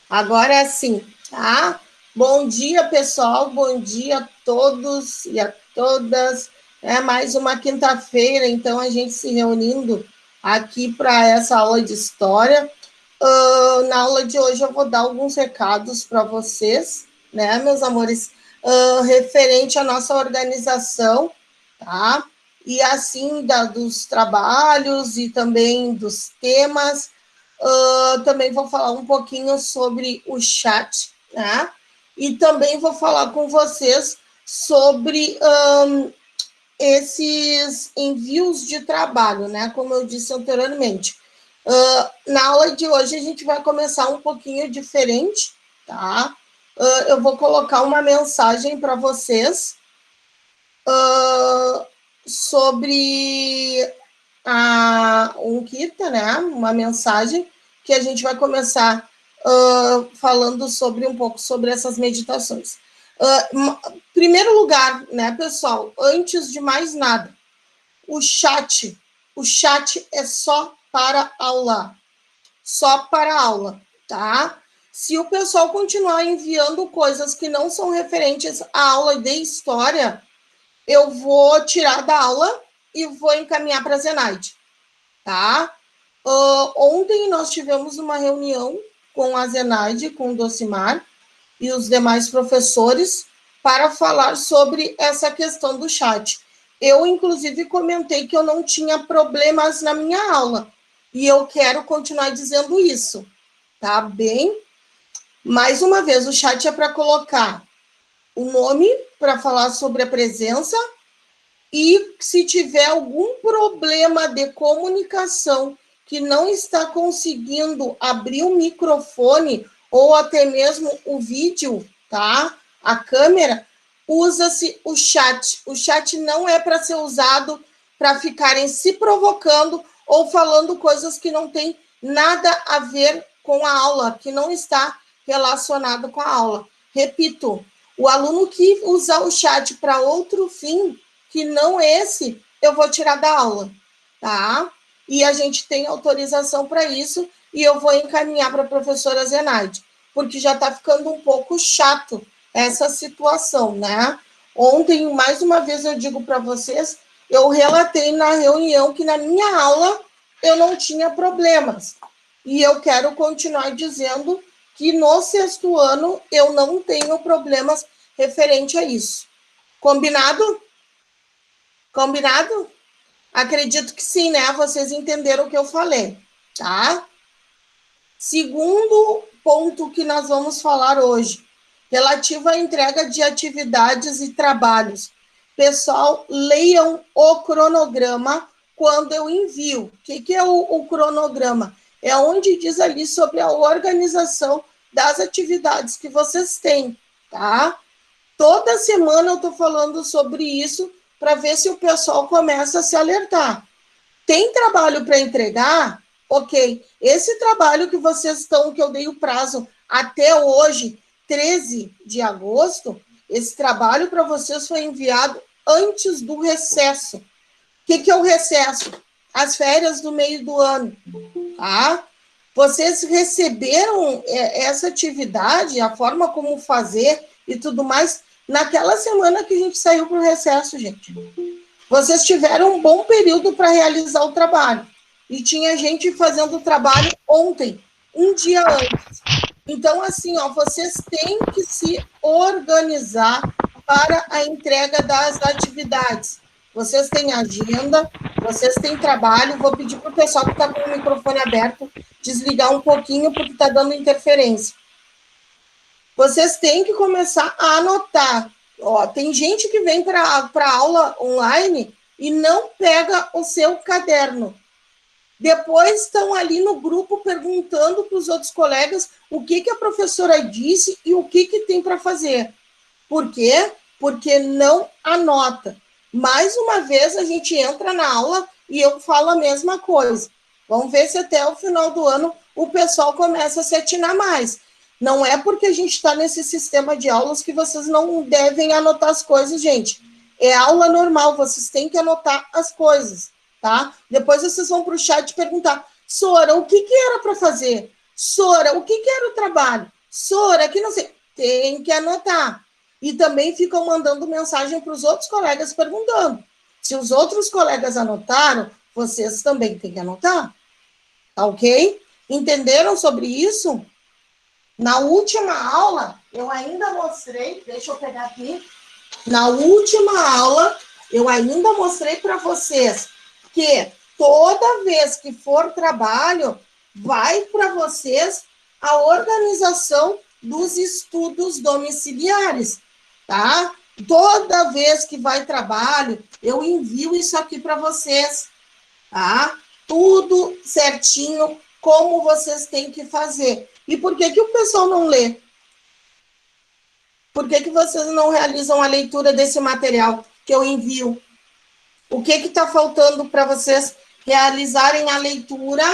Agora sim, tá? Bom dia, pessoal. Bom dia a todos e a todas. É mais uma quinta-feira, então a gente se reunindo aqui para essa aula de história. Na aula de hoje eu vou dar alguns recados para vocês, né, meus amores, referente à nossa organização, tá? E assim, dos trabalhos e também dos temas. Também vou falar um pouquinho sobre o chat, né? E também vou falar com vocês sobre esses envios de trabalho, né? Como eu disse anteriormente. Na aula de hoje a gente vai começar um pouquinho diferente, tá? Eu vou colocar uma mensagem para vocês sobre um Kita, né? Uma mensagem que a gente vai começar falando sobre um pouco sobre essas meditações. Primeiro lugar, né, pessoal, antes de mais nada, o chat é só para aula, tá? Se o pessoal continuar enviando coisas que não são referentes à aula de história, eu vou tirar da aula e vou encaminhar para a Zenaide, tá? Ontem nós tivemos uma reunião com a Zenaide, com o Docimar e os demais professores para falar sobre essa questão do chat. Eu, inclusive, comentei que eu não tinha problemas na minha aula e eu quero continuar dizendo isso, tá bem? Mais uma vez, o chat é para colocar o nome, para falar sobre a presença, e se tiver algum problema de comunicação que não está conseguindo abrir o microfone ou até mesmo o vídeo, tá? A câmera, usa-se o chat. O chat não é para ser usado para ficarem se provocando ou falando coisas que não tem nada a ver com a aula, que não está relacionado com a aula. Repito, o aluno que usar o chat para outro fim, que não esse, eu vou tirar da aula, tá? E a gente tem autorização para isso e eu vou encaminhar para a professora Zenaide, porque já está ficando um pouco chato essa situação, né? Ontem, mais uma vez, eu digo para vocês, eu relatei na reunião que na minha aula eu não tinha problemas. E eu quero continuar dizendo que no sexto ano eu não tenho problemas referente a isso. Combinado? Combinado? Acredito que sim, né? Vocês entenderam o que eu falei, tá? Segundo ponto que nós vamos falar hoje, relativo à entrega de atividades e trabalhos. Pessoal, leiam o cronograma quando eu envio. O que é o cronograma? É onde diz ali sobre a organização das atividades que vocês têm, tá? Toda semana eu estou falando sobre isso para ver se o pessoal começa a se alertar. Tem trabalho para entregar? Ok. Esse trabalho que vocês estão, que eu dei o prazo até hoje, 13 de agosto, esse trabalho para vocês foi enviado antes do recesso. O que é o recesso? As férias do meio do ano, tá? Vocês receberam essa atividade, a forma como fazer e tudo mais, naquela semana que a gente saiu para o recesso, gente. Vocês tiveram um bom período para realizar o trabalho. E tinha gente fazendo o trabalho ontem, um dia antes. Então, assim, ó, vocês têm que se organizar para a entrega das atividades. Vocês têm agenda, vocês têm trabalho. Vou pedir para o pessoal que está com o microfone aberto desligar um pouquinho, porque está dando interferência. Vocês têm que começar a anotar. Ó, tem gente que vem para a aula online e não pega o seu caderno. Depois estão ali no grupo perguntando para os outros colegas o que a professora disse e o que tem para fazer. Por quê? Porque não anota. Mais uma vez, a gente entra na aula e eu falo a mesma coisa. Vamos ver se até o final do ano o pessoal começa a se atinar mais. Não é porque a gente está nesse sistema de aulas que vocês não devem anotar as coisas, gente. É aula normal, vocês têm que anotar as coisas, tá? Depois vocês vão para o chat perguntar, Sora, o que era para fazer? Sora, o que era o trabalho? Sora, que não sei. Tem que anotar. E também ficam mandando mensagem para os outros colegas perguntando. Se os outros colegas anotaram, vocês também têm que anotar. Tá ok? Entenderam sobre isso? Na última aula, eu ainda mostrei, deixa eu pegar aqui. Na última aula, eu ainda mostrei para vocês que toda vez que for trabalho, vai para vocês a organização dos estudos domiciliares, tá? Toda vez que vai trabalho, eu envio isso aqui para vocês, tá? Tudo certinho, como vocês têm que fazer. E por que o pessoal não lê? Por que vocês não realizam a leitura desse material que eu envio? O que está faltando para vocês realizarem a leitura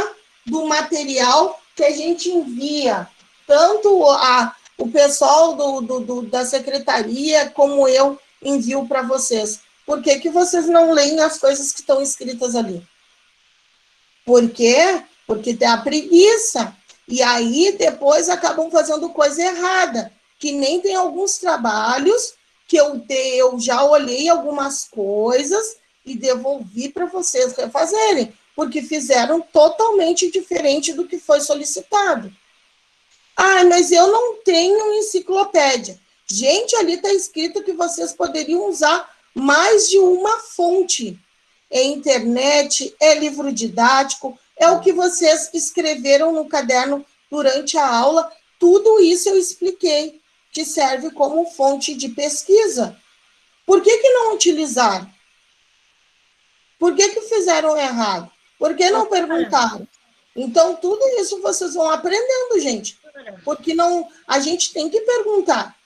do material que a gente envia? Tanto o pessoal da secretaria como eu envio para vocês. Por que vocês não leem as coisas que estão escritas ali? Por quê? Porque tem a preguiça. E aí, depois, acabam fazendo coisa errada. Que nem tem alguns trabalhos que eu já olhei algumas coisas e devolvi para vocês refazerem, porque fizeram totalmente diferente do que foi solicitado. Ah, mas eu não tenho enciclopédia. Gente, ali está escrito que vocês poderiam usar mais de uma fonte. É internet, é livro didático, é o que vocês escreveram no caderno durante a aula. Tudo isso eu expliquei, que serve como fonte de pesquisa. Por que não utilizaram? Por que fizeram errado? Por que não perguntaram? Então, tudo isso vocês vão aprendendo, gente. Porque não, a gente tem que perguntar.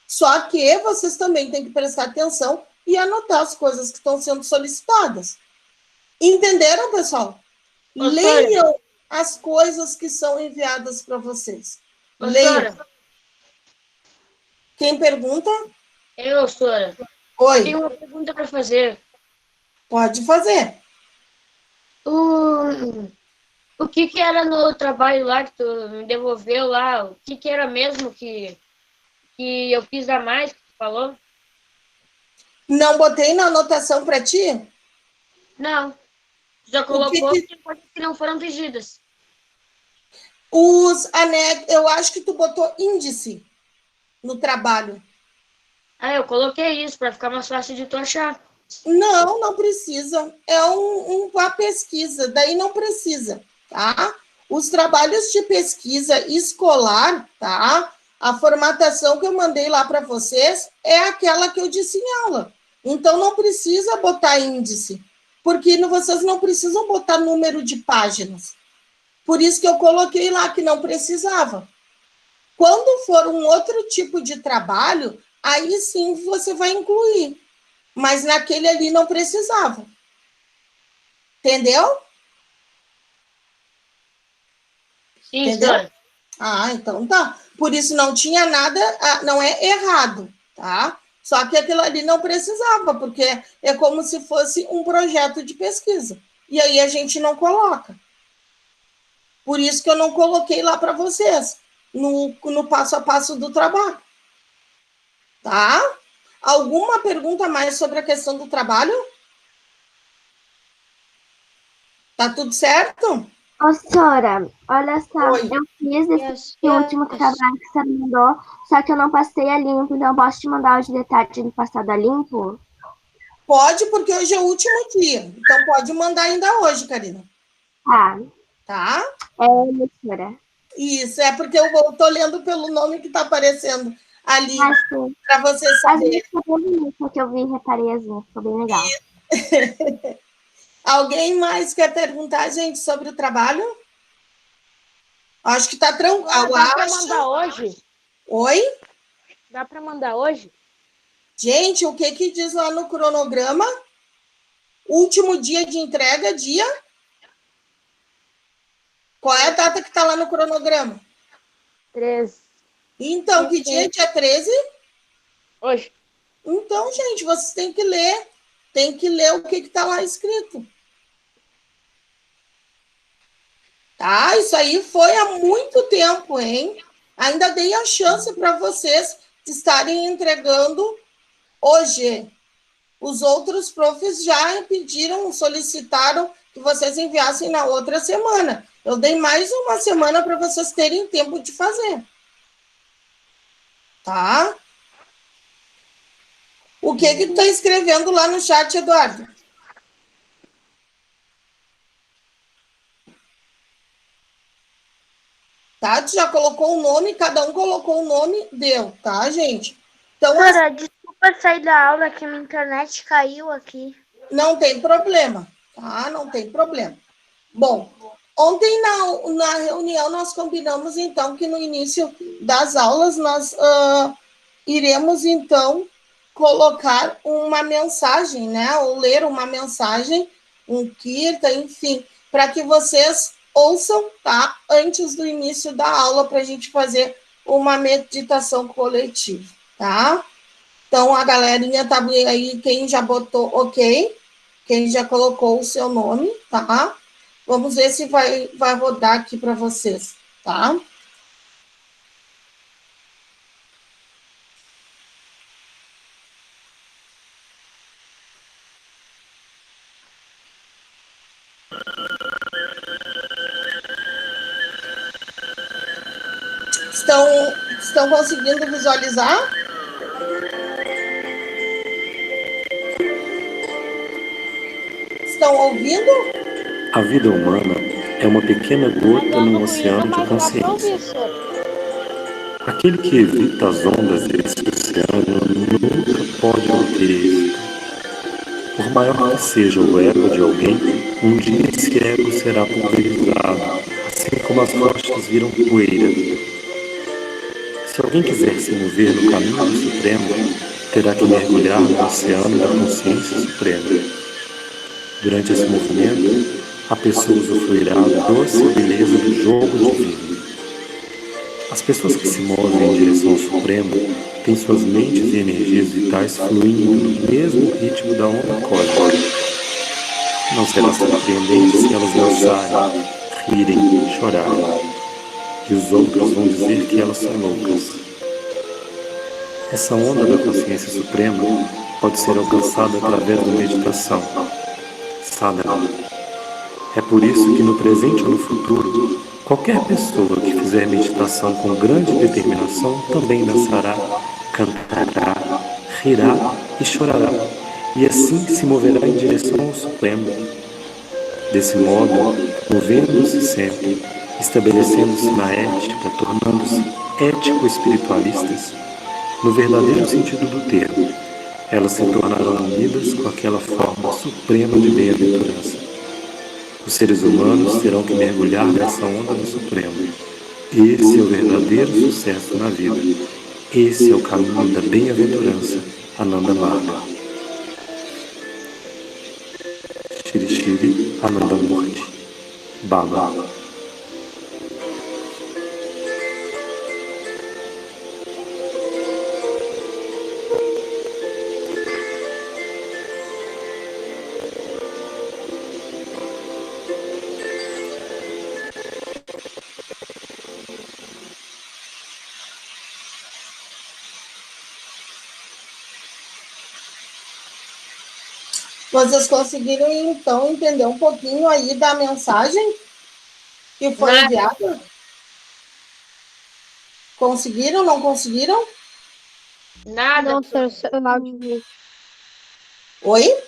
Só que vocês também têm que prestar atenção e anotar as coisas que estão sendo solicitadas. Entenderam, pessoal? Leiam as coisas que são enviadas para vocês. Leiam. Quem pergunta? Eu, Sora. Oi. Tenho uma pergunta para fazer. Pode fazer. O que era no trabalho lá que tu me devolveu lá? O que era mesmo que eu fiz a mais que tu falou? Não botei na anotação para ti? Não. Já colocou que coisas que não foram pedidas. Eu acho que tu botou índice no trabalho. Ah, eu coloquei isso para ficar mais fácil de tu achar. Não precisa. É uma pesquisa, daí não precisa, tá? Os trabalhos de pesquisa escolar, tá? A formatação que eu mandei lá para vocês é aquela que eu disse em aula. Então, não precisa botar índice, porque vocês não precisam botar número de páginas. Por isso que eu coloquei lá que não precisava. Quando for um outro tipo de trabalho, aí sim você vai incluir. Mas naquele ali não precisava. Entendeu? Sim, entendeu? Ah, então tá. Por isso não tinha nada, não é errado, tá? Só que aquilo ali não precisava, porque é como se fosse um projeto de pesquisa. E aí a gente não coloca. Por isso que eu não coloquei lá para vocês, no passo a passo do trabalho. Tá? Alguma pergunta mais sobre a questão do trabalho? Tá tudo certo? Ô, Sora, olha só, eu fiz esse último trabalho que você mandou, só que eu não passei a limpo, então eu posso te mandar os detalhes de passado a limpo? Pode, porque hoje é o último dia. Então pode mandar ainda hoje, Karina. Tá? Sora. Isso, é porque eu tô lendo pelo nome que tá aparecendo ali, para você saber. Ficou bem bonito, que eu vi e reparei as minhas, ficou bem legal. Alguém mais quer perguntar, gente, sobre o trabalho? Acho que tá tranquilo. Dá para mandar hoje? Oi? Dá para mandar hoje? Gente, o que diz lá no cronograma? Último dia de entrega, dia? Qual é a data que tá lá no cronograma? 13. Então, que dia é dia 13? Hoje. Então, gente, vocês têm que ler. Tem que ler o que tá lá escrito. Tá? Isso aí foi há muito tempo, hein? Ainda dei a chance para vocês de estarem entregando hoje. Os outros profs já pediram, solicitaram que vocês enviassem na outra semana. Eu dei mais uma semana para vocês terem tempo de fazer. Tá? O que tu está escrevendo lá no chat, Eduardo? Tá? Tu já colocou o nome, cada um colocou o nome, deu, tá, gente? Então, desculpa sair da aula que minha internet caiu aqui. Não tem problema, tá? Não tem problema. Bom, ontem na reunião nós combinamos, então, que no início das aulas nós iremos, então, colocar uma mensagem, né? Ou ler uma mensagem, um kirta, enfim, para que vocês ouçam, tá? Antes do início da aula, para a gente fazer uma meditação coletiva, tá? Então, a galerinha tá aí, quem já botou ok, quem já colocou o seu nome, tá? Vamos ver se vai rodar aqui para vocês, tá? Estão conseguindo visualizar? Estão ouvindo? A vida humana é uma pequena gota num oceano de consciência. Aquele que evita as ondas desse oceano nunca pode obter êxito. Por maior que seja o ego de alguém, um dia esse ego será pulverizado, assim como as rochas viram poeira. Se alguém quiser se mover no caminho do Supremo, terá que mergulhar no oceano da consciência suprema. Durante esse movimento, a pessoa usufruirá da doce beleza do jogo divino. As pessoas que se movem em direção ao Supremo têm suas mentes e energias vitais fluindo no mesmo ritmo da onda cósmica. Não será surpreendente se elas dançarem, rirem, chorarem. E os outros vão dizer que elas são loucas. Essa onda da consciência suprema pode ser alcançada através da meditação, sadhana. É por isso que no presente ou no futuro, qualquer pessoa que fizer meditação com grande determinação também dançará, cantará, rirá e chorará, e assim se moverá em direção ao Supremo. Desse modo, movendo-se sempre, estabelecendo-se na ética, tornando-se ético-espiritualistas, no verdadeiro sentido do termo, elas se tornarão unidas com aquela forma suprema de bem-aventurança. Os seres humanos terão que mergulhar nessa onda do Supremo. Esse é o verdadeiro sucesso na vida. Esse é o caminho da bem-aventurança, Ananda Marga. Shri Shri Anandamurti, Baba. Vocês conseguiram, então, entender um pouquinho aí da mensagem que foi enviada? Conseguiram? Não conseguiram? Nada. Não, o áudio. Oi?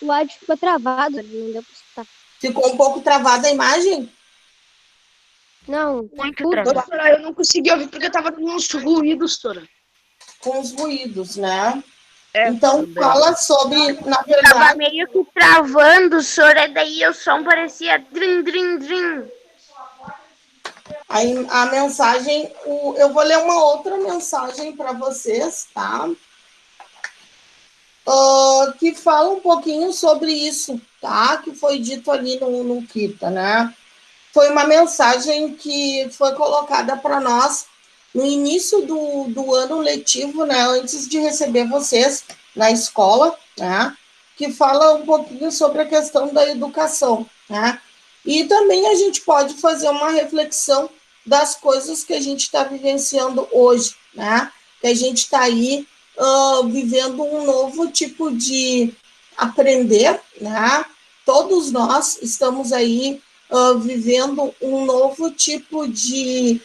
O áudio ficou travado, não deu pra escutar. Ficou um pouco travada a imagem? Não, Muito travado. Eu não consegui ouvir porque eu tava com uns ruídos, Tora. Com os ruídos, né? É, então, também. fala sobre, na tava verdade... meio que travando, Sora, daí o som parecia drim, drim, drim. Aí, a mensagem... eu vou ler uma outra mensagem para vocês, tá? Que fala um pouquinho sobre isso, tá? Que foi dito ali no Kirta, né? Foi uma mensagem que foi colocada para nós no início do ano letivo, né, antes de receber vocês na escola, né, que fala um pouquinho sobre a questão da educação, né, E também a gente pode fazer uma reflexão das coisas que a gente está vivenciando hoje, né? Que a gente está aí vivendo um novo tipo de aprender, né? Todos nós estamos aí vivendo um novo tipo de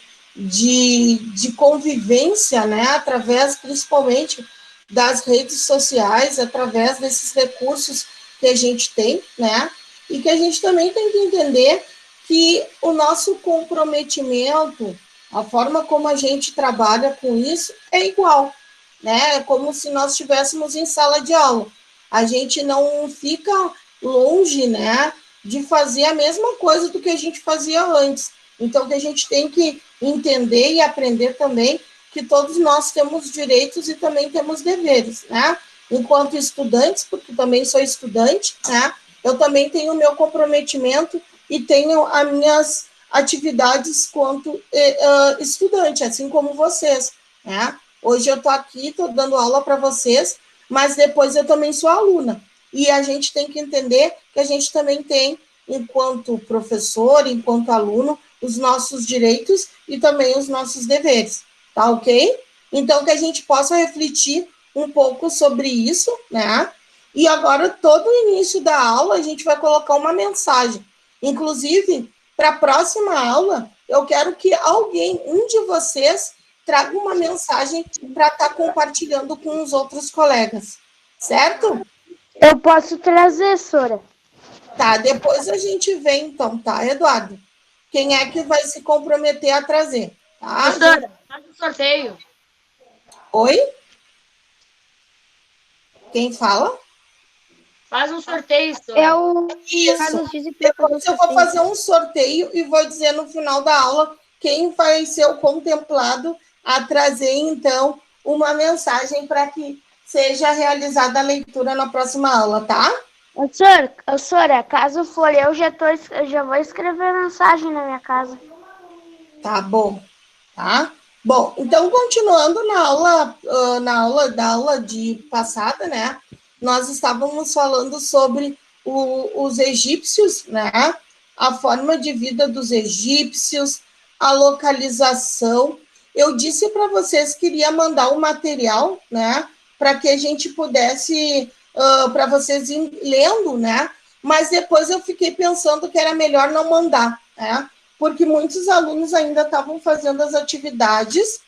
convivência, né? Através, principalmente, das redes sociais, através desses recursos que a gente tem, né? E que a gente também tem que entender que o nosso comprometimento, a forma como a gente trabalha com isso é igual, né? É como se nós estivéssemos em sala de aula. A gente não fica longe, né, de fazer a mesma coisa do que a gente fazia antes. Então, que a gente tem que entender e aprender também que todos nós temos direitos e também temos deveres, né? Enquanto estudantes, porque também sou estudante, né? Eu também tenho o meu comprometimento e tenho as minhas atividades quanto estudante, assim como vocês, né? Hoje eu estou aqui, estou dando aula para vocês, mas depois eu também sou aluna. E a gente tem que entender que a gente também tem, enquanto professor, enquanto aluno, os nossos direitos e também os nossos deveres, tá ok? Então, que a gente possa refletir um pouco sobre isso, né? E agora, todo o início da aula, a gente vai colocar uma mensagem. Inclusive, para a próxima aula, eu quero que alguém, um de vocês, traga uma mensagem para estar compartilhando com os outros colegas, certo? Eu posso trazer, Sora. Tá, depois a gente vê então, tá, Eduardo? Quem é que vai se comprometer a trazer, tá? Professora, faz um sorteio. Oi? Quem fala? Faz um sorteio, Eu Isso. Depois eu vou fazer um sorteio e vou dizer no final da aula quem vai ser o contemplado a trazer, então, uma mensagem para que seja realizada a leitura na próxima aula, tá? Sora, caso for, eu já vou escrever mensagem na minha casa. Tá bom, tá? Bom, então, continuando na aula de passada, né? Nós estávamos falando sobre os egípcios, né? A forma de vida dos egípcios, a localização. Eu disse para vocês que iria mandar o material, né? Para que a gente pudesse, para vocês ir lendo, né? Mas depois eu fiquei pensando que era melhor não mandar, né? Porque muitos alunos ainda estavam fazendo as atividades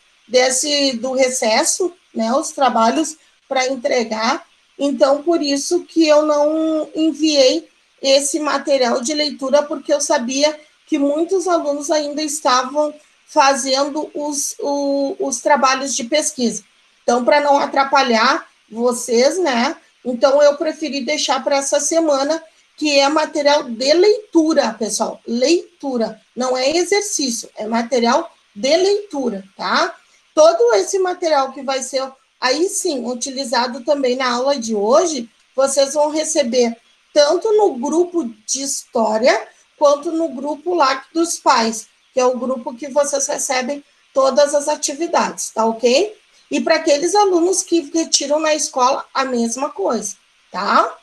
do recesso, né? Os trabalhos para entregar. Então, por isso que eu não enviei esse material de leitura, porque eu sabia que muitos alunos ainda estavam fazendo os trabalhos de pesquisa. Então, para não atrapalhar vocês, né? Então, eu preferi deixar para essa semana, que é material de leitura, pessoal. Leitura, não é exercício, é material de leitura, tá? Todo esse material que vai ser, aí sim, utilizado também na aula de hoje, vocês vão receber tanto no grupo de história, quanto no grupo lá dos pais, que é o grupo que vocês recebem todas as atividades, tá ok? E para aqueles alunos que retiram na escola, a mesma coisa, tá?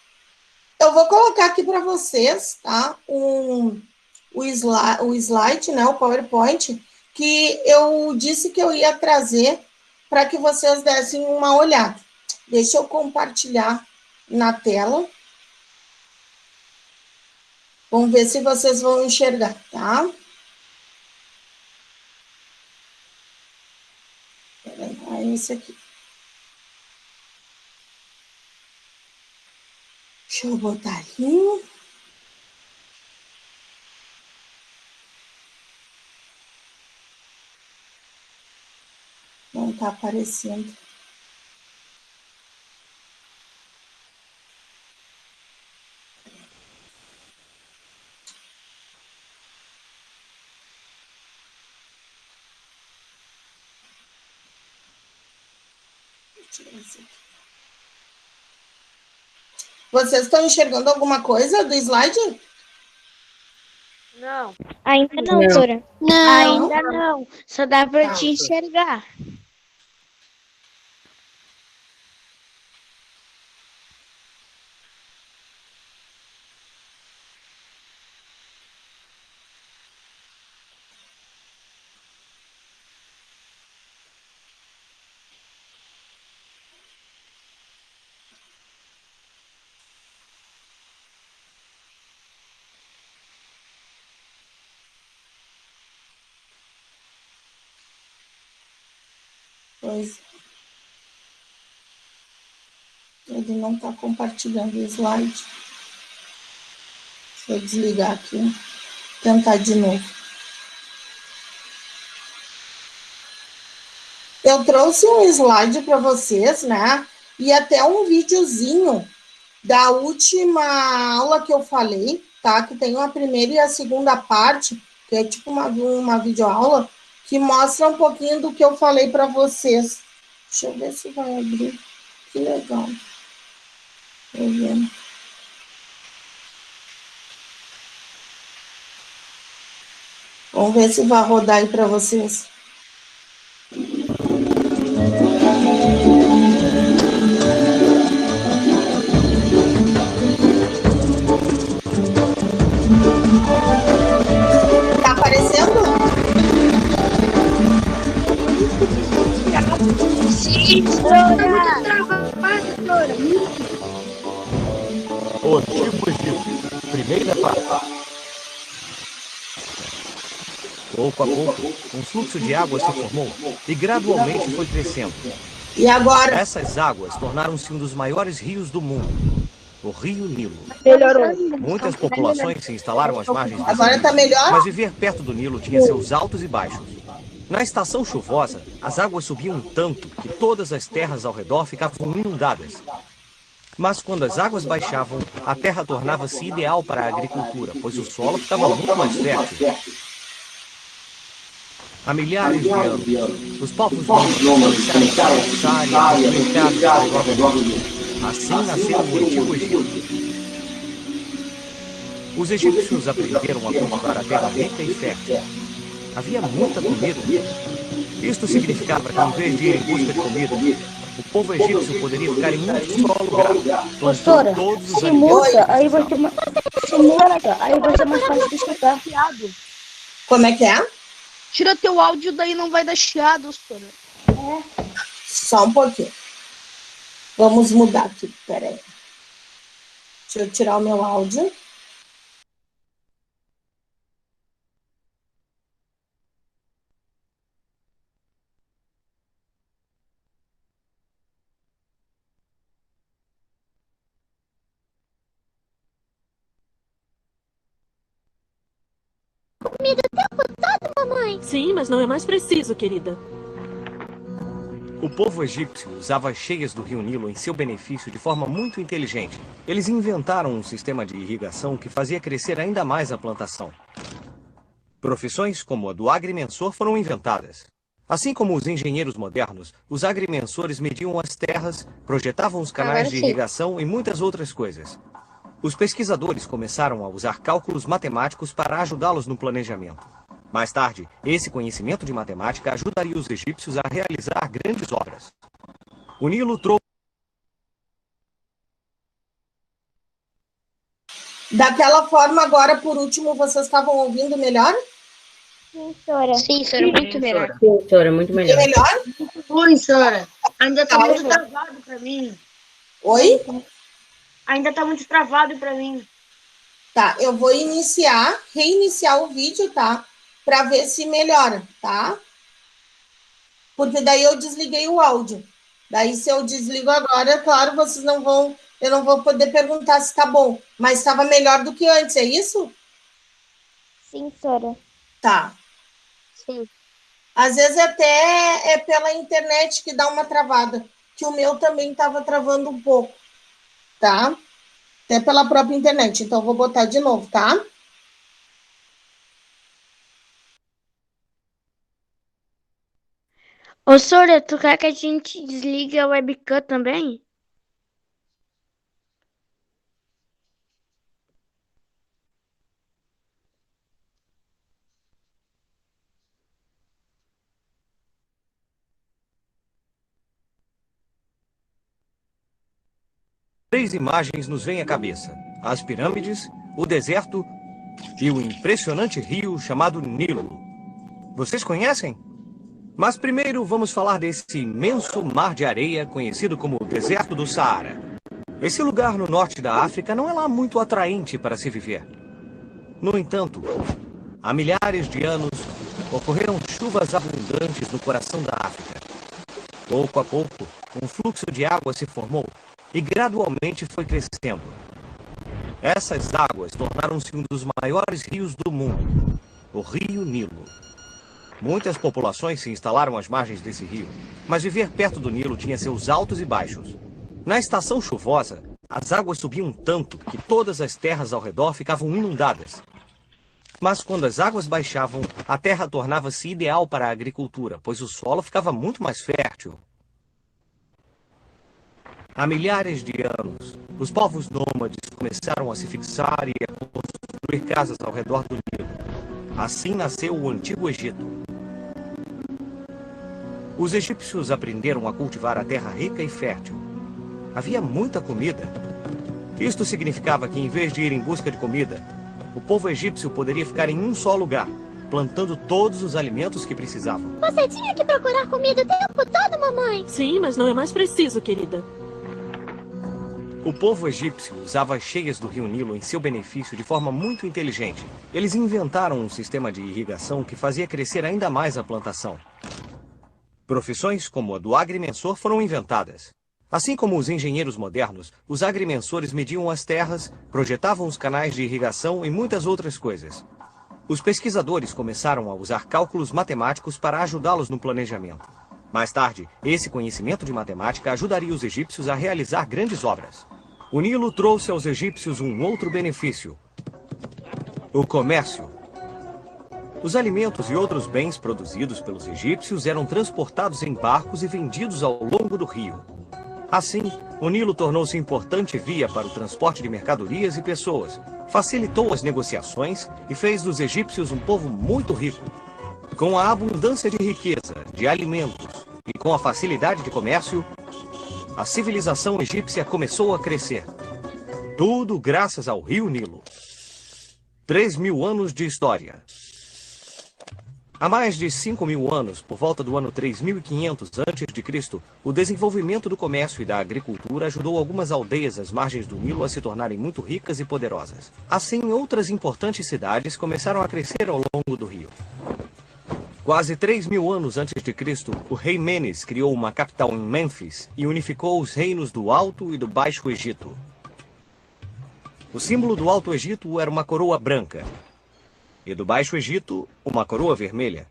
Eu vou colocar aqui para vocês, tá? O slide, né? O PowerPoint, que eu disse que eu ia trazer para que vocês dessem uma olhada. Deixa eu compartilhar na tela. Vamos ver se vocês vão enxergar, tá? É esse aqui. Deixa eu botar aqui. Não está aparecendo. Vocês estão enxergando alguma coisa do slide? Não. Ainda não, Sora. Não. Ainda não. Só dá para te enxergar. coisa. Ele não está compartilhando o slide. Deixa eu desligar aqui. Tentar de novo. Eu trouxe um slide para vocês, né? E até um videozinho da última aula que eu falei, tá? Que tem a primeira e a segunda parte, que é tipo uma videoaula, que mostra um pouquinho do que eu falei para vocês. Deixa eu ver se vai abrir. Que legal. Tô vendo. Vamos ver se vai rodar aí para vocês. Tá aparecendo? Sim, Os tipos de primeira parte. Pouco a pouco, um fluxo de água se formou e gradualmente foi crescendo. E agora? Essas águas tornaram-se um dos maiores rios do mundo, o Rio Nilo. melhorou. Muitas populações se instalaram às margens desse Agora rio, tá melhor? mas viver perto do Nilo tinha seus altos e baixos. Na estação chuvosa, as águas subiam tanto que todas as terras ao redor ficavam inundadas. Mas quando as águas baixavam, a terra tornava-se ideal para a agricultura, pois o solo ficava muito mais fértil. Há milhares de anos, os povos nômades começaram a caçar e a construir casas ao redor do Nilo. Assim nasceu o Antigo Egito. Os egípcios aprenderam a cultivar a terra rica e fértil. Havia muita comida. Isto significava que, em vez de ir em busca de comida, o povo egípcio poderia ficar em um só lugar. Professora, Todos os se alimentos muda, que aí vai precisavam. ser mais fácil de escutar. Como é que é? Tira teu áudio, daí não vai dar chiado, Sora. Só um pouquinho. Vamos mudar aqui, peraí. Deixa eu tirar o meu áudio. Sim, mas não é mais preciso, querida. O povo egípcio usava as cheias do rio Nilo em seu benefício de forma muito inteligente. Eles inventaram um sistema de irrigação que fazia crescer ainda mais a plantação. Profissões como a do agrimensor foram inventadas. Assim como os engenheiros modernos, os agrimensores mediam as terras, projetavam os canais de irrigação e muitas outras coisas. Os pesquisadores começaram a usar cálculos matemáticos para ajudá-los no planejamento. Mais tarde, esse conhecimento de matemática ajudaria os egípcios a realizar grandes obras. O Nilo trouxe... Daquela forma, agora, por último, vocês estavam ouvindo melhor? Sim, Sora. Sim, Sora, muito melhor. Sim, Sora, muito melhor. Melhor? Oi, Sora. Ainda tá Tá, muito eu- travado pra mim. Oi? Ainda tá muito travado pra mim. Tá, eu vou reiniciar o vídeo, tá? Para ver se melhora, tá? Porque daí eu desliguei o áudio. Daí, se eu desligo agora, claro, vocês não vão... Eu não vou poder perguntar se tá bom. Mas estava melhor do que antes, é isso? Sim, Sora. Tá. Sim. Às vezes até é pela internet que dá uma travada. Que o meu também estava travando um pouco. Tá? Até pela própria internet. Então, eu vou botar de novo, tá? Ô, Sora, tu quer que a gente desligue a webcam também? Três imagens nos vêm à cabeça: as pirâmides, o deserto e o impressionante rio chamado Nilo. Vocês conhecem? Mas primeiro vamos falar desse imenso mar de areia conhecido como o deserto do Saara. Esse lugar no norte da África não é lá muito atraente para se viver. No entanto, há milhares de anos ocorreram chuvas abundantes no coração da África. Pouco a pouco, um fluxo de água se formou e gradualmente foi crescendo. Essas águas tornaram-se um dos maiores rios do mundo, o Rio Nilo. Muitas populações se instalaram às margens desse rio, mas viver perto do Nilo tinha seus altos e baixos. Na estação chuvosa, as águas subiam tanto que todas as terras ao redor ficavam inundadas. Mas quando as águas baixavam, a terra tornava-se ideal para a agricultura, pois o solo ficava muito mais fértil. Há milhares de anos, os povos nômades começaram a se fixar e a construir casas ao redor do Nilo. Assim nasceu o Antigo Egito. Os egípcios aprenderam a cultivar a terra rica e fértil. Havia muita comida. Isto significava que, em vez de ir em busca de comida, o povo egípcio poderia ficar em um só lugar, plantando todos os alimentos que precisavam. Você tinha que procurar comida o tempo todo, mamãe. Sim, mas não é mais preciso, querida. O povo egípcio usava as cheias do rio Nilo em seu benefício de forma muito inteligente. Eles inventaram um sistema de irrigação que fazia crescer ainda mais a plantação. Profissões como a do agrimensor foram inventadas. Assim como os engenheiros modernos, os agrimensores mediam as terras, projetavam os canais de irrigação e muitas outras coisas. Os pesquisadores começaram a usar cálculos matemáticos para ajudá-los no planejamento. Mais tarde, esse conhecimento de matemática ajudaria os egípcios a realizar grandes obras. O Nilo trouxe aos egípcios um outro benefício: o comércio. Os alimentos e outros bens produzidos pelos egípcios eram transportados em barcos e vendidos ao longo do rio. Assim, o Nilo tornou-se importante via para o transporte de mercadorias e pessoas, facilitou as negociações e fez dos egípcios um povo muito rico. Com a abundância de riqueza, de alimentos e com a facilidade de comércio, a civilização egípcia começou a crescer. Tudo graças ao rio Nilo. 3.000 anos de história. Há mais de 5.000 anos, por volta do ano 3.500 a.C., o desenvolvimento do comércio e da agricultura ajudou algumas aldeias às margens do Nilo a se tornarem muito ricas e poderosas. Assim, outras importantes cidades começaram a crescer ao longo do rio. Quase 3.000 anos antes de Cristo, o rei Menes criou uma capital em Mênfis e unificou os reinos do Alto e do Baixo Egito. O símbolo do Alto Egito era uma coroa branca, e do Baixo Egito, uma coroa vermelha.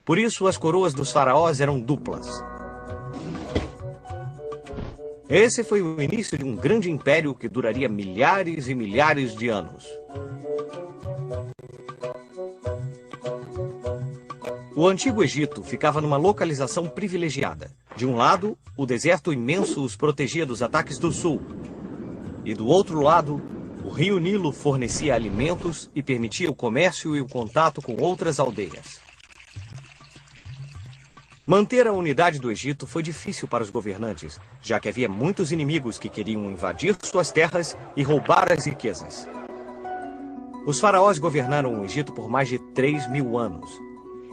Por isso, as coroas dos faraós eram duplas. Esse foi o início de um grande império que duraria milhares e milhares de anos. O Antigo Egito ficava numa localização privilegiada. De um lado, o deserto imenso os protegia dos ataques do sul. E do outro lado, o rio Nilo fornecia alimentos e permitia o comércio e o contato com outras aldeias. Manter a unidade do Egito foi difícil para os governantes, já que havia muitos inimigos que queriam invadir suas terras e roubar as riquezas. Os faraós governaram o Egito por mais de 3.000 anos.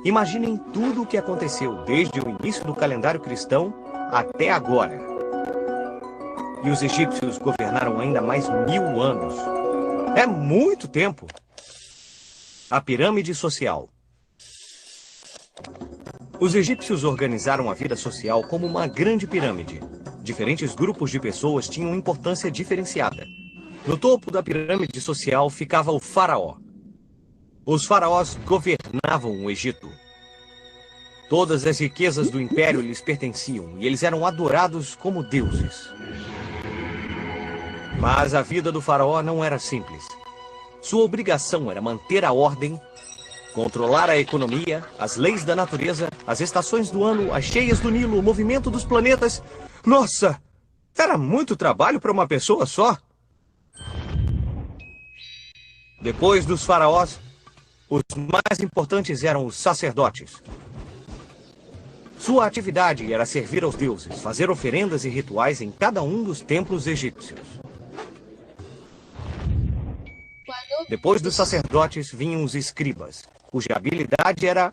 Imaginem tudo o que aconteceu desde o início do calendário cristão até agora. E os egípcios governaram ainda mais 1.000 anos. É muito tempo. A pirâmide social. Os egípcios organizaram a vida social como uma grande pirâmide. Diferentes grupos de pessoas tinham importância diferenciada. No topo da pirâmide social ficava o faraó. Os faraós governavam o Egito. Todas as riquezas do império lhes pertenciam e eles eram adorados como deuses. Mas a vida do faraó não era simples. Sua obrigação era manter a ordem, controlar a economia, as leis da natureza, as estações do ano, as cheias do Nilo, o movimento dos planetas. Nossa! Era muito trabalho para uma pessoa só. Depois dos faraós, os mais importantes eram os sacerdotes. Sua atividade era servir aos deuses, fazer oferendas e rituais em cada um dos templos egípcios. Depois dos sacerdotes vinham os escribas, cuja habilidade era...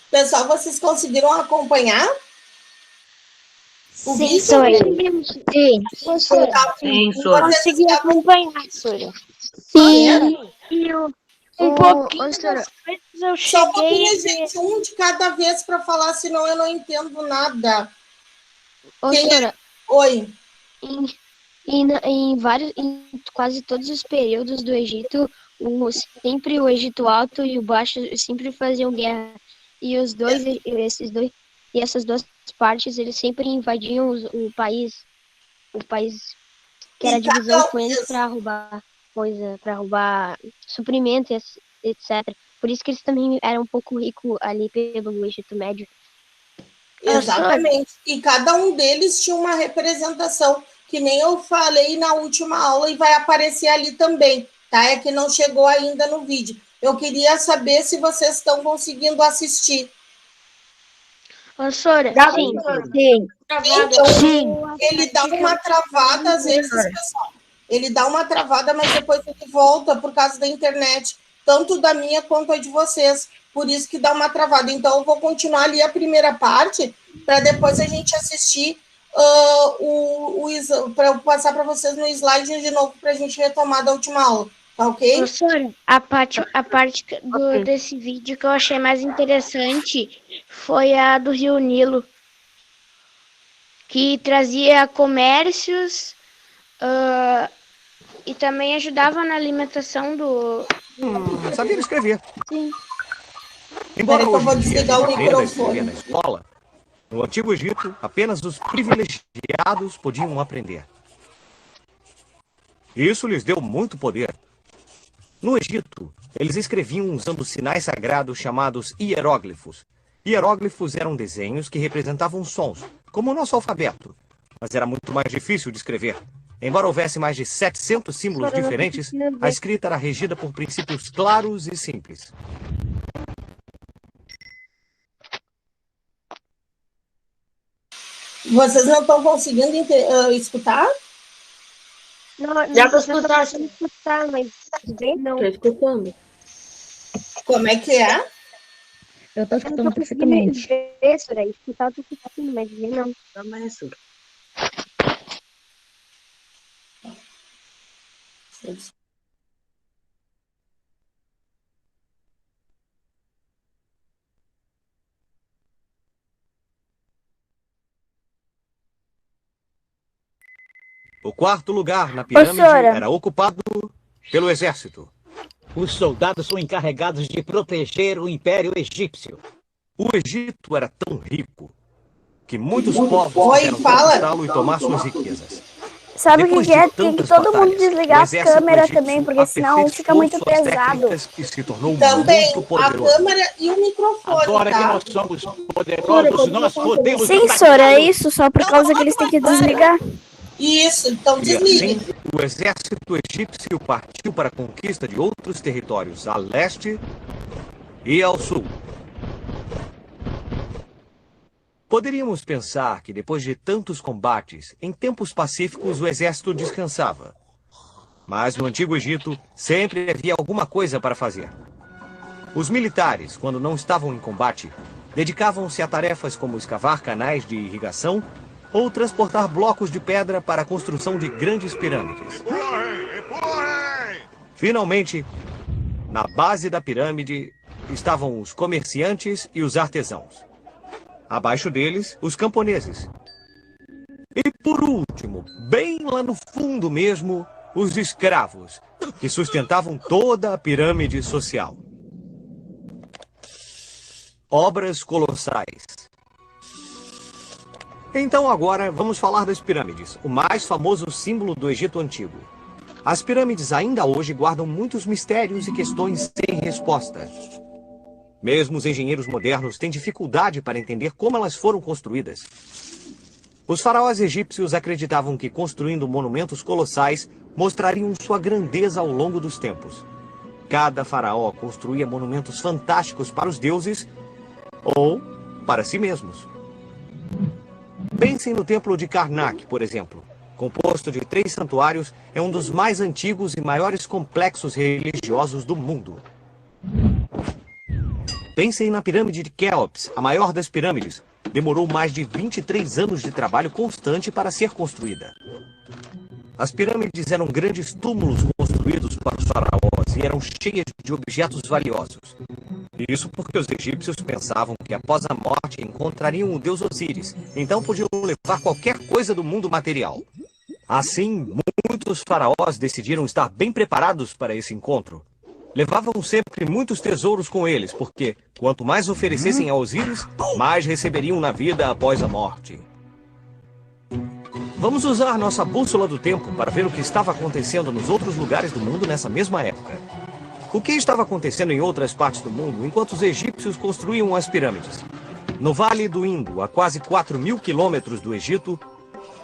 Pessoal, vocês conseguiram acompanhar? O Sim, vídeo? Sora. Sim, professora. Sim, Sora. Consegui acompanhar, Sora. Sim. E Um pouquinho professora, das coisas eu Só um cheguei pouquinho, a ver. gente, um de cada vez para falar, senão eu não entendo nada. professora, Oi. em quase todos os períodos do Egito, sempre o Egito Alto e o Baixo sempre faziam guerra. E essas duas partes, eles sempre invadiam o país que era E divisão cada com eles vez- para roubar coisa, para roubar suprimento, etc. Por isso que eles também eram um pouco ricos ali pelo Egito Médio. Exatamente. E cada um deles tinha uma representação, que nem eu falei na última aula e vai aparecer ali também, tá? É que não chegou ainda no vídeo. Eu queria saber se vocês estão conseguindo assistir. Professora, sim. Sim. Então, ele dá uma travada, às vezes, pessoal. Ele dá uma travada, mas depois ele volta por causa da internet, tanto da minha quanto a de vocês. Por isso que dá uma travada. Então, eu vou continuar ali a primeira parte, para depois a gente assistir para eu passar para vocês no slide de novo, para a gente retomar da última aula. Tá ok? Professora, a parte desse vídeo que eu achei mais interessante foi a do Rio Nilo, que trazia comércios e também ajudava na alimentação do... Sabia escrever. Sim. Embora Peraí que eu vou hoje em dia a desligar gente o aprenda a escrever microfone. na escola, no Antigo Egito, apenas os privilegiados podiam aprender. Isso lhes deu muito poder. No Egito, eles escreviam usando sinais sagrados chamados hieróglifos. Hieróglifos eram desenhos que representavam sons, como o nosso alfabeto, mas era muito mais difícil de escrever. Embora houvesse mais de 700 símbolos diferentes, a escrita era regida por princípios claros e simples. Vocês não estão conseguindo escutar? Já estou escutando. Mas não. Estou escutando. Como é que é? Eu tô escutando perfeitamente. Escutar eu tô escutando, mas ver não. O quarto lugar na pirâmide era ocupado pelo exército. Os soldados são encarregados de proteger o Império Egípcio. O Egito era tão rico que muitos povos quiseram conquistá-lo e tomar suas riquezas. Sabe o Depois que é? de Tem que tantas todo mundo batalhas, desligar o a exército câmera egípcio também, porque senão fica aperfeiçoou muito suas pesado. técnicas e se tornou Também muito a poderoso. câmera e o microfone, Agora que tá? nós somos poderosos, nós podemos... Sim, Sora, é isso, só por causa que eles têm que desligar. Isso, então E desliguem. assim, o exército egípcio partiu para a conquista de outros territórios a leste e ao sul. Poderíamos pensar que depois de tantos combates, em tempos pacíficos o exército descansava. Mas no Antigo Egito sempre havia alguma coisa para fazer. Os militares, quando não estavam em combate, dedicavam-se a tarefas como escavar canais de irrigação ou transportar blocos de pedra para a construção de grandes pirâmides. Finalmente, na base da pirâmide estavam os comerciantes e os artesãos. Abaixo deles, os camponeses. E por último, bem lá no fundo mesmo, os escravos, que sustentavam toda a pirâmide social. Obras colossais. Então agora vamos falar das pirâmides, o mais famoso símbolo do Egito Antigo. As pirâmides ainda hoje guardam muitos mistérios e questões sem resposta. Mesmo os engenheiros modernos têm dificuldade para entender como elas foram construídas. Os faraós egípcios acreditavam que construindo monumentos colossais mostrariam sua grandeza ao longo dos tempos. Cada faraó construía monumentos fantásticos para os deuses ou para si mesmos. Pensem no Templo de Karnak, por exemplo. Composto de 3 santuários, é um dos mais antigos e maiores complexos religiosos do mundo. Pensem na pirâmide de Quéops, a maior das pirâmides, demorou mais de 23 anos de trabalho constante para ser construída. As pirâmides eram grandes túmulos construídos para os faraós e eram cheias de objetos valiosos. Isso porque os egípcios pensavam que após a morte encontrariam o deus Osíris, então podiam levar qualquer coisa do mundo material. Assim, muitos faraós decidiram estar bem preparados para esse encontro. Levavam sempre muitos tesouros com eles, porque quanto mais oferecessem a Osíris, mais receberiam na vida após a morte. Vamos usar nossa bússola do tempo para ver o que estava acontecendo nos outros lugares do mundo nessa mesma época. O que estava acontecendo em outras partes do mundo enquanto os egípcios construíam as pirâmides? No Vale do Indo, a quase 4.000 quilômetros do Egito,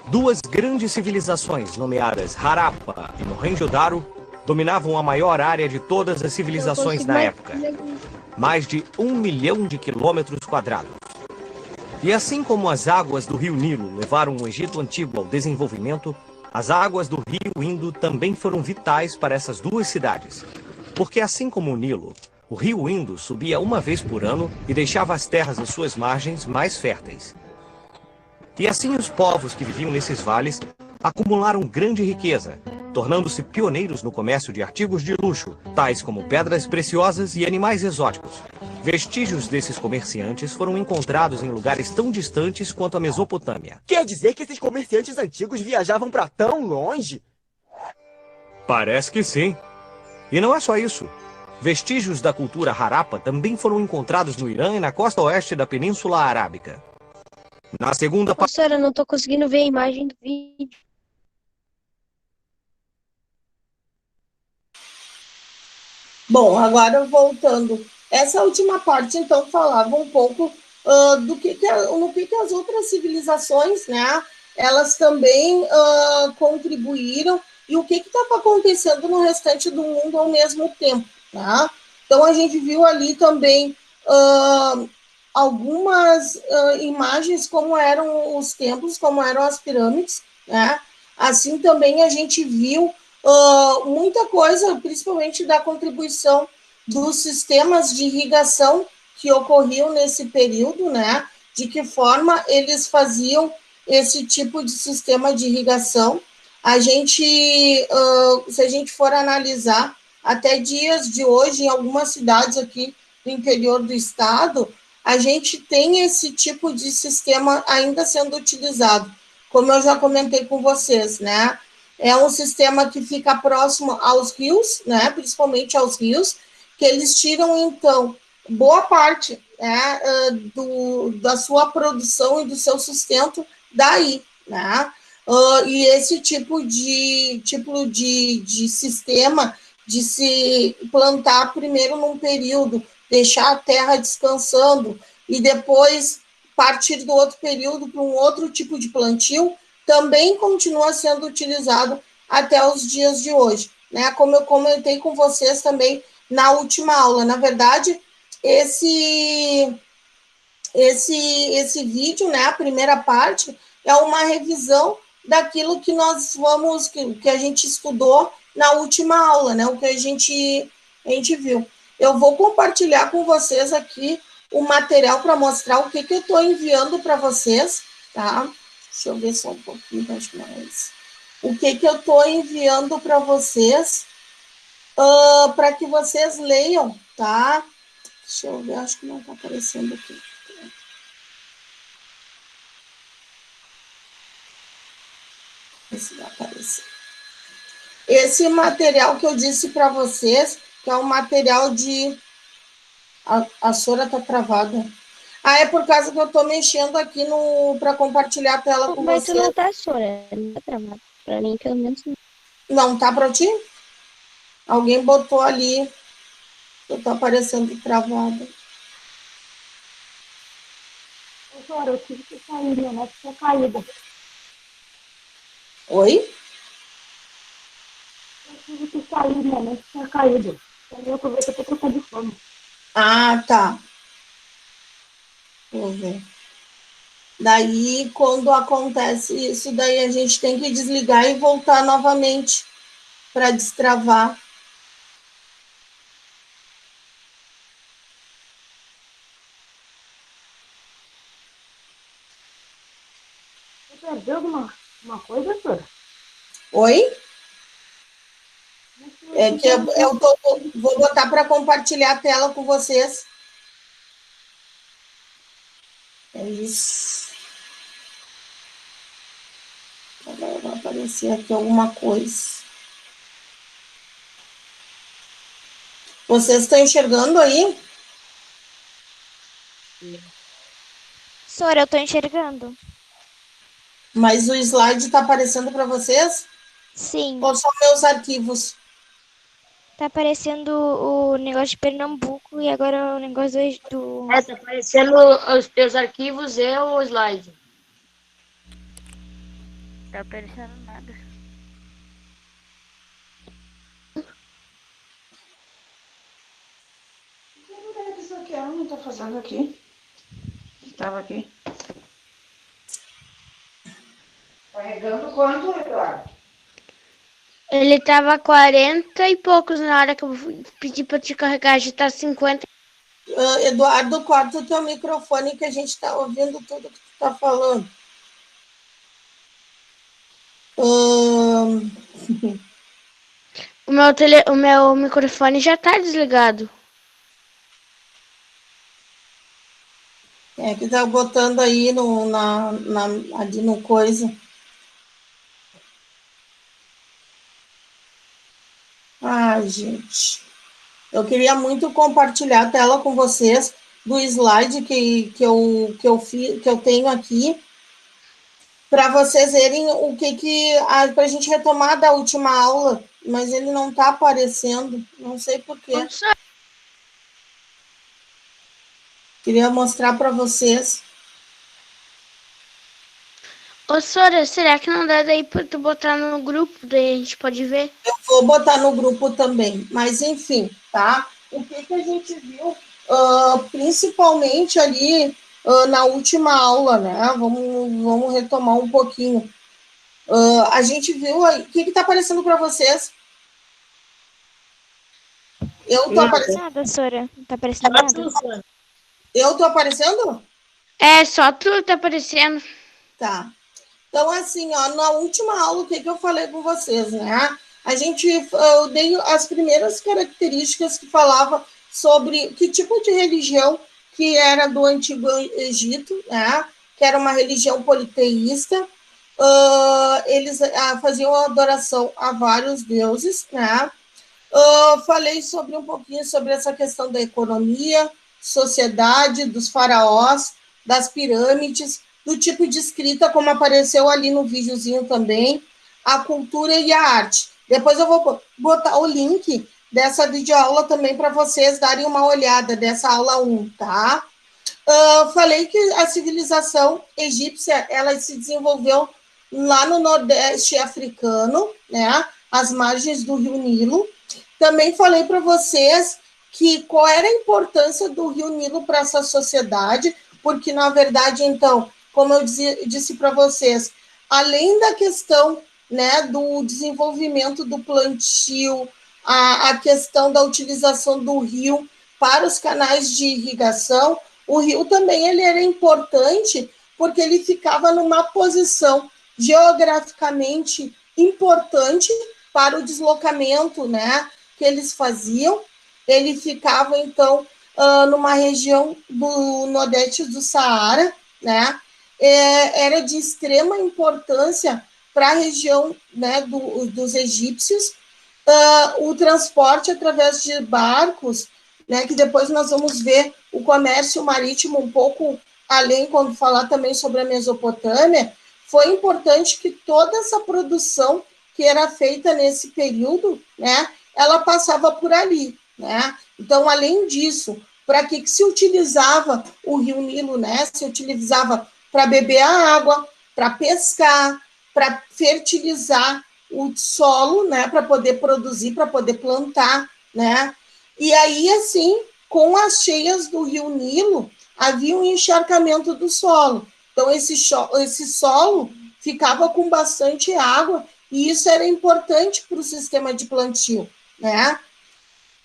duas grandes civilizações nomeadas Harappa e Mohenjo-Daro dominavam a maior área de todas as civilizações na época. Mais de 1 milhão de quilômetros quadrados. E assim como as águas do rio Nilo levaram o Egito Antigo ao desenvolvimento, as águas do rio Indo também foram vitais para essas duas cidades. Porque assim como o Nilo, o rio Indo subia uma vez por ano e deixava as terras às suas margens mais férteis. E assim os povos que viviam nesses vales acumularam grande riqueza, tornando-se pioneiros no comércio de artigos de luxo, tais como pedras preciosas e animais exóticos. Vestígios desses comerciantes foram encontrados em lugares tão distantes quanto a Mesopotâmia. Quer dizer que esses comerciantes antigos viajavam para tão longe? Parece que sim. E não é só isso. Vestígios da cultura Harappa também foram encontrados no Irã e na costa oeste da Península Arábica. Na segunda parte... Professora, eu não estou conseguindo ver a imagem do vídeo. Bom, agora voltando. Essa última parte, então, falava um pouco no que as outras civilizações, né, elas também contribuíram e o que estava acontecendo no restante do mundo ao mesmo tempo. Tá? Então, a gente viu ali também algumas imagens, como eram os templos, como eram as pirâmides. Né? Assim, também a gente viu muita coisa, principalmente da contribuição dos sistemas de irrigação que ocorriam nesse período, né? De que forma eles faziam esse tipo de sistema de irrigação. A gente, se a gente for analisar, até dias de hoje, em algumas cidades aqui do interior do estado, a gente tem esse tipo de sistema ainda sendo utilizado, como eu já comentei com vocês, né? É um sistema que fica próximo aos rios, né? Principalmente aos rios, que eles tiram, então, boa parte da sua produção e do seu sustento daí, né? E esse tipo de sistema de se plantar primeiro num período, deixar a terra descansando e depois partir do outro período para um outro tipo de plantio, também continua sendo utilizado até os dias de hoje, né? Como eu comentei com vocês também na última aula. Na verdade, esse vídeo, né, a primeira parte, é uma revisão daquilo que que a gente estudou na última aula, né, o que a gente viu. Eu vou compartilhar com vocês aqui o material para mostrar o que eu estou enviando para vocês, tá? Deixa eu ver só um pouquinho, acho mais. O que eu estou enviando para vocês, para que vocês leiam, tá? Deixa eu ver, acho que não está aparecendo aqui. Esse vai aparecer. Esse material que eu disse para vocês, que é um material de... A Sora está travada. É por causa que eu estou mexendo aqui para compartilhar a tela com vocês. Mas tu não tá, Sora, não tá travado. Para mim, pelo menos, não. Não tá para ti? Alguém botou ali, eu tô aparecendo travada. Professora, eu tive que sair, minha net tinha caído. Oi? Eu tive que sair, minha net tinha caído. Eu aproveitei para trocar de fone. Ah, tá. Vou ver. Daí, quando acontece isso, daí a gente tem que desligar e voltar novamente para destravar. Você perdeu alguma coisa, professora? Oi? É que vou botar para compartilhar a tela com vocês. É isso. Agora vai aparecer aqui alguma coisa. Vocês estão enxergando aí? Sora, eu tô enxergando. Mas o slide está aparecendo para vocês? Sim. Ou são meus arquivos? Tá aparecendo o negócio de Pernambuco e agora o negócio do... Tá aparecendo os teus arquivos e o slide. Tá aparecendo nada. O que isso aqui ela não tá fazendo aqui? Estava aqui. Carregando quanto, Eduardo? Ele tava 40 e poucos na hora que eu pedi pra te carregar, já tá 50. Eduardo, corta o teu microfone que a gente está ouvindo tudo que tu está falando. O meu microfone já tá desligado. É que tá botando aí ali no coisa. Ai, gente. Eu queria muito compartilhar a tela com vocês do slide que eu tenho aqui, para vocês verem o para a gente retomar da última aula, mas ele não está aparecendo, não sei por quê. Queria mostrar para vocês. Ô, Sora, será que não dá daí pra tu botar no grupo, daí a gente pode ver? Eu vou botar no grupo também, mas enfim, tá? O que a gente viu, principalmente ali na última aula, né? Vamos retomar um pouquinho. A gente viu, o que está aparecendo para vocês? Eu tô aparecendo? Nada, Sora, não tá aparecendo nada. Eu tô aparecendo? É, só tu tá aparecendo. Tá. Então, assim, na última aula, o que eu falei com vocês, né? Eu dei as primeiras características que falava sobre que tipo de religião que era do Antigo Egito, né? Que era uma religião politeísta. Eles faziam adoração a vários deuses, né? Falei um pouquinho sobre essa questão da economia, sociedade, dos faraós, das pirâmides, do tipo de escrita, como apareceu ali no videozinho também, a cultura e a arte. Depois eu vou botar o link dessa videoaula também para vocês darem uma olhada, dessa aula 1, tá? Falei que a civilização egípcia, ela se desenvolveu lá no Nordeste africano, né? Às margens do Rio Nilo. Também falei para vocês qual era a importância do Rio Nilo para essa sociedade, porque, na verdade, então, como eu disse para vocês, além da questão, né, do desenvolvimento do plantio, a questão da utilização do rio para os canais de irrigação, o rio também ele era importante porque ele ficava numa posição geograficamente importante para o deslocamento, né, que eles faziam. Ele ficava, então, numa região do Nordeste do Saara, né? Era de extrema importância para a região, né, dos egípcios. O transporte através de barcos, né, que depois nós vamos ver o comércio marítimo um pouco além, quando falar também sobre a Mesopotâmia, foi importante que toda essa produção que era feita nesse período, né, ela passava por ali, né? Então, além disso, para que se utilizava o Rio Nilo, né? Se utilizava para beber a água, para pescar, para fertilizar o solo, né? Para poder produzir, para poder plantar, né? E aí, assim, com as cheias do Rio Nilo, havia um encharcamento do solo. Então, esse solo ficava com bastante água e isso era importante para o sistema de plantio, né?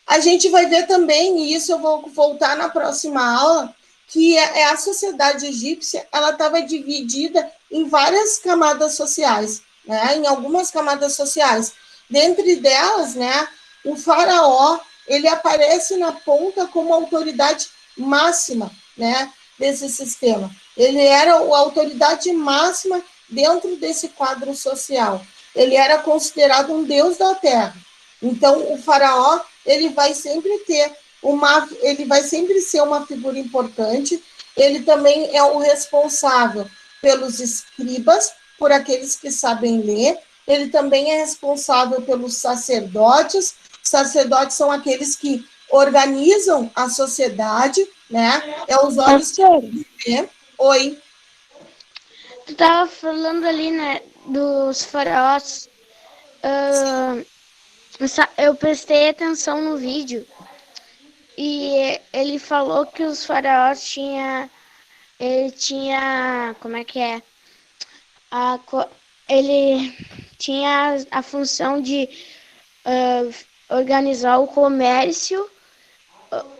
A gente vai ver também, e isso eu vou voltar na próxima aula, que a sociedade egípcia ela estava dividida em várias camadas sociais, né? Em algumas camadas sociais. Dentre delas, né, o faraó, ele aparece na ponta como autoridade máxima, né, desse sistema. Ele era a autoridade máxima dentro desse quadro social. Ele era considerado um deus da terra. Então, o faraó, ele vai sempre ser uma figura importante. Ele também é o responsável pelos escribas, por aqueles que sabem ler. Ele também é responsável pelos sacerdotes. Sacerdotes são aqueles que organizam a sociedade, né? É os olhos que vê. Oi. Tu estava falando ali, né, dos faraós. Eu prestei atenção no vídeo e ele falou que os faraós como é que é? Ele tinha a função de organizar o comércio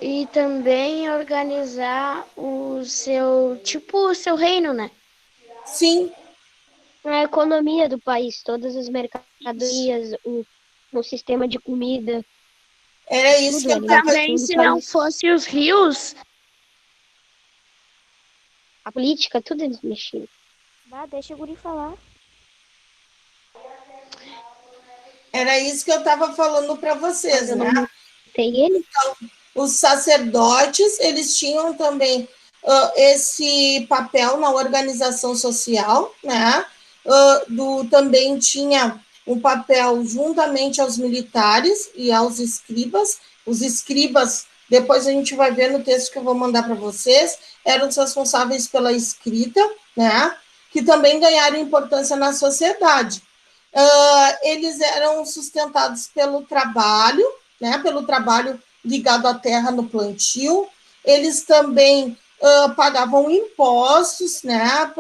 e também organizar o seu reino, né? Sim. A economia do país, todas as mercadorias, o sistema de comida. Era isso que eu estava... Também, se não fosse os rios... A política, tudo eles mexiam. Deixa o guri falar. Era isso que eu estava falando para vocês, né? Tem ele? Então, os sacerdotes, eles tinham também esse papel na organização social, né? Também tinha um papel juntamente aos militares e aos escribas. Os escribas, depois a gente vai ver no texto que eu vou mandar para vocês, eram os responsáveis pela escrita, né? Que também ganharam importância na sociedade. Eles eram sustentados pelo trabalho, né? Pelo trabalho ligado à terra no plantio. Eles também pagavam impostos, né?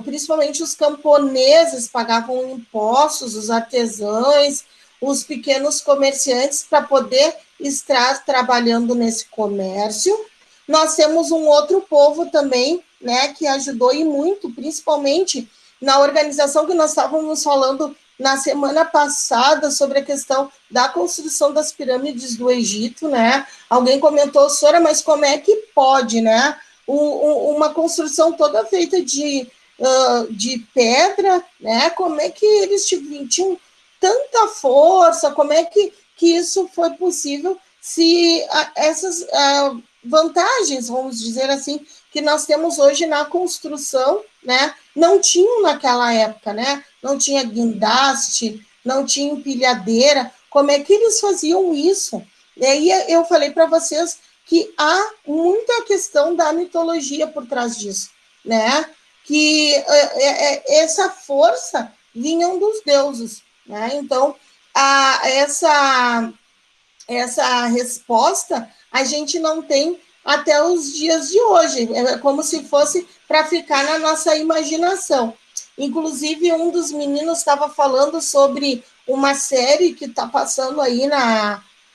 Principalmente os camponeses pagavam impostos, os artesãos, os pequenos comerciantes, para poder estar trabalhando nesse comércio. Nós temos um outro povo também, né, que ajudou e muito, principalmente na organização que nós estávamos falando na semana passada sobre a questão da construção das pirâmides do Egito, né? Alguém comentou, Sora, mas como é que pode, né? Uma construção toda feita de pedra, né? Como é que eles tinham tanta força? Como é que isso foi possível se essas vantagens, vamos dizer assim, que nós temos hoje na construção, né, não tinham naquela época, né? Não tinha guindaste, não tinha empilhadeira. Como é que eles faziam isso? E aí eu falei para vocês que há muita questão da mitologia por trás disso, né? Que essa força vinha dos deuses, né? Então, essa resposta a gente não tem até os dias de hoje, é como se fosse para ficar na nossa imaginação. Inclusive, um dos meninos estava falando sobre uma série que está passando aí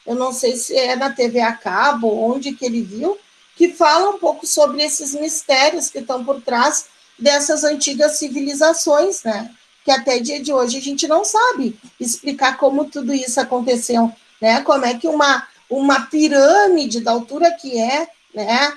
eu não sei se é na TV a cabo, onde que ele viu, que fala um pouco sobre esses mistérios que estão por trás dessas antigas civilizações, né? Que até dia de hoje a gente não sabe explicar como tudo isso aconteceu, né? Como é que uma pirâmide da altura que é, né?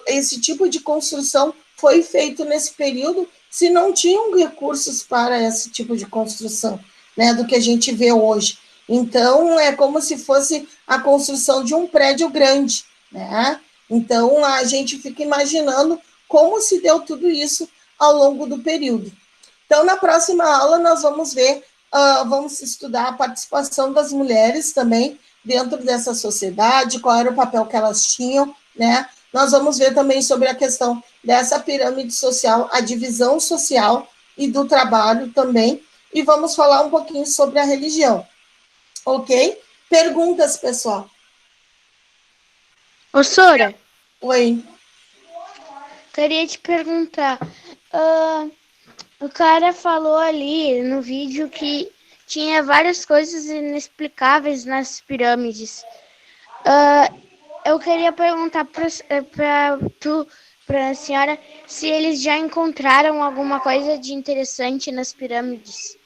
Esse tipo de construção foi feito nesse período, se não tinham recursos para esse tipo de construção, né? Do que a gente vê hoje. Então, é como se fosse a construção de um prédio grande, né? Então, a gente fica imaginando como se deu tudo isso ao longo do período. Então, na próxima aula, nós vamos ver, vamos estudar a participação das mulheres também dentro dessa sociedade, qual era o papel que elas tinham, né? Nós vamos ver também sobre a questão dessa pirâmide social, a divisão social e do trabalho também, e vamos falar um pouquinho sobre a religião, ok? Perguntas, pessoal? Ô, Sora. Oi. Queria te perguntar, o cara falou ali no vídeo que tinha várias coisas inexplicáveis nas pirâmides. Eu queria perguntar para a senhora se eles já encontraram alguma coisa de interessante nas pirâmides.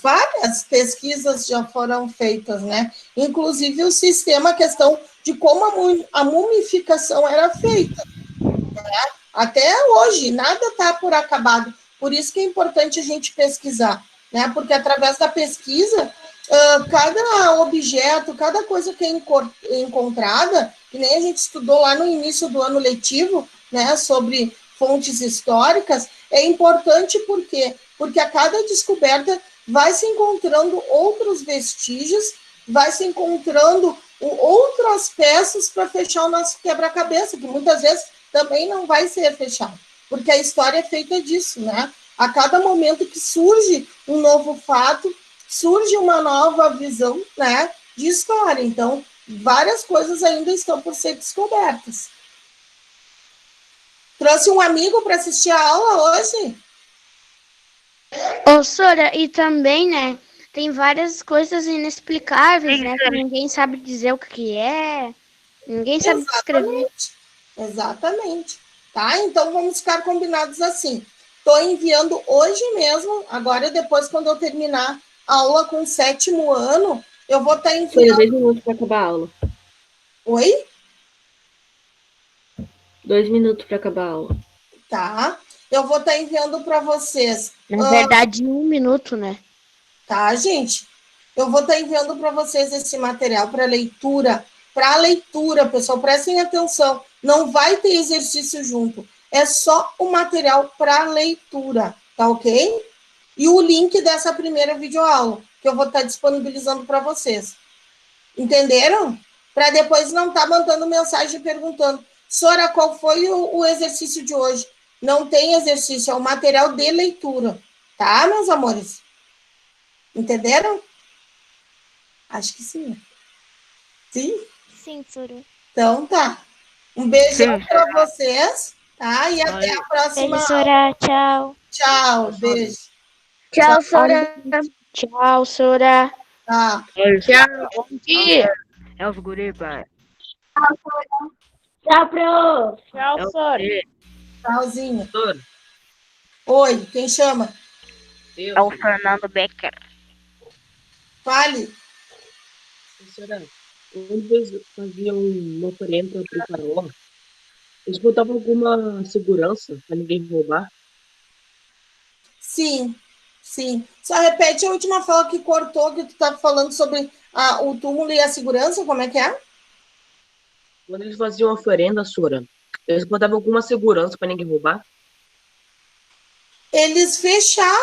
Várias pesquisas já foram feitas, né? Inclusive o sistema, a questão de como a mumificação era feita. Né? Até hoje, nada está por acabado. Por isso que é importante a gente pesquisar, né? Porque através da pesquisa, cada objeto, cada coisa que é encontrada, que nem a gente estudou lá no início do ano letivo, né? Sobre fontes históricas, é importante por quê? Porque a cada descoberta vai se encontrando outros vestígios, vai se encontrando outras peças para fechar o nosso quebra-cabeça, que muitas vezes também não vai ser fechado, porque a história é feita disso, né? A cada momento que surge um novo fato, surge uma nova visão, né, de história. Então, várias coisas ainda estão por ser descobertas. Trouxe um amigo para assistir a aula hoje? Ô, Sora, e também, né, tem várias coisas inexplicáveis, né, que ninguém sabe dizer o que é, ninguém sabe descrever. Exatamente. Tá? Então, vamos ficar combinados assim. Estou enviando hoje mesmo, agora depois, quando eu terminar a aula com o 7º ano, eu vou estar enviando... 2 minutos para acabar a aula. Oi? 2 minutos para acabar a aula. Tá. Eu vou estar enviando para vocês. Na verdade, 1 minuto, né? Tá, gente? Eu vou estar enviando para vocês esse material para leitura. Para leitura, pessoal, prestem atenção. Não vai ter exercício junto. É só o material para leitura, tá ok? E o link dessa primeira videoaula, que eu vou estar disponibilizando para vocês. Entenderam? Para depois não estar mandando mensagem perguntando: Sora, qual foi o exercício de hoje? Não tem exercício, é o material de leitura. Tá, meus amores? Entenderam? Acho que sim. Sim? Sim, Sora. Então tá. Um beijão para vocês, tá? E até a próxima. Beijo, Sora. Tchau. Tchau, beijo. Tchau, Sora. Tchau, Sora. Tá. Tchau. Bom dia. É os guri, pai. Tchau, Pro. Tchau, Sora. Tchauzinho. Oi, quem chama? É o Fernando Becker. Fale. Professora, quando eles faziam uma oferenda para o faraó, eles botavam alguma segurança para ninguém roubar? Sim, sim. Só repete a última fala que cortou, que tu estava falando sobre o túmulo e a segurança, como é que é? Quando eles faziam oferenda, Sora, eles botavam alguma segurança para ninguém roubar? Eles fecharam